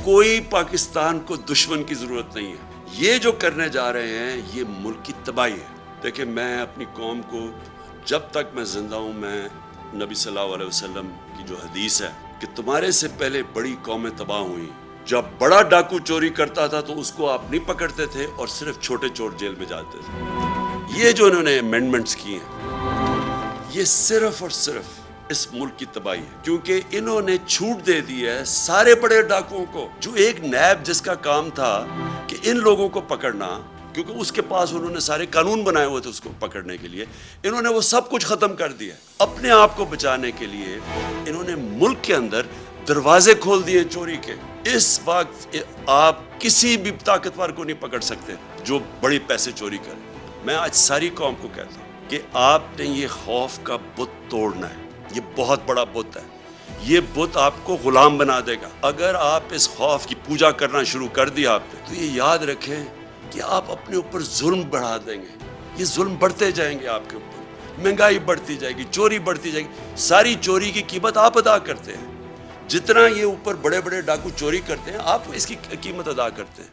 کوئی پاکستان کو دشمن کی ضرورت نہیں ہے. یہ جو کرنے جا رہے ہیں یہ ملک کی تباہی ہے. دیکھیں میں اپنی قوم کو جب تک میں زندہ ہوں، میں نبی صلی اللہ علیہ وسلم کی جو حدیث ہے کہ تمہارے سے پہلے بڑی قومیں تباہ ہوئیں، جب بڑا ڈاکو چوری کرتا تھا تو اس کو آپ نہیں پکڑتے تھے اور صرف چھوٹے چور جیل میں جاتے تھے. یہ جو انہوں نے امینڈمنٹس کی ہیں یہ صرف اور صرف اس ملک کی تباہی ہے، کیونکہ انہوں نے چھوٹ دے دی ہے سارے بڑے ڈاکوؤں کو. جو ایک نیب جس کا کام تھا کہ ان لوگوں کو پکڑنا، کیونکہ اس کے پاس انہوں نے سارے قانون بنائے ہوئے تھے اس کو پکڑنے کے لیے، انہوں نے وہ سب کچھ ختم کر دیا. اپنے آپ کو بچانے کے لیے انہوں نے ملک کے اندر دروازے کھول دیے چوری کے. اس وقت آپ کسی بھی طاقتور کو نہیں پکڑ سکتے جو بڑی پیسے چوری کرے. میں آج ساری قوم کو کہتا ہوں کہ آپ نے یہ خوف کا بت توڑنا ہے. یہ بہت بڑا بت ہے. یہ بت آپ کو غلام بنا دے گا. اگر آپ اس خوف کی پوجا کرنا شروع کر دیا آپ نے تو یہ یاد رکھیں کہ آپ اپنے اوپر ظلم بڑھا دیں گے. یہ ظلم بڑھتے جائیں گے آپ کے اوپر، مہنگائی بڑھتی جائے گی، چوری بڑھتی جائے گی. ساری چوری کی قیمت آپ ادا کرتے ہیں. جتنا یہ اوپر بڑے بڑے ڈاکو چوری کرتے ہیں آپ اس کی قیمت ادا کرتے ہیں.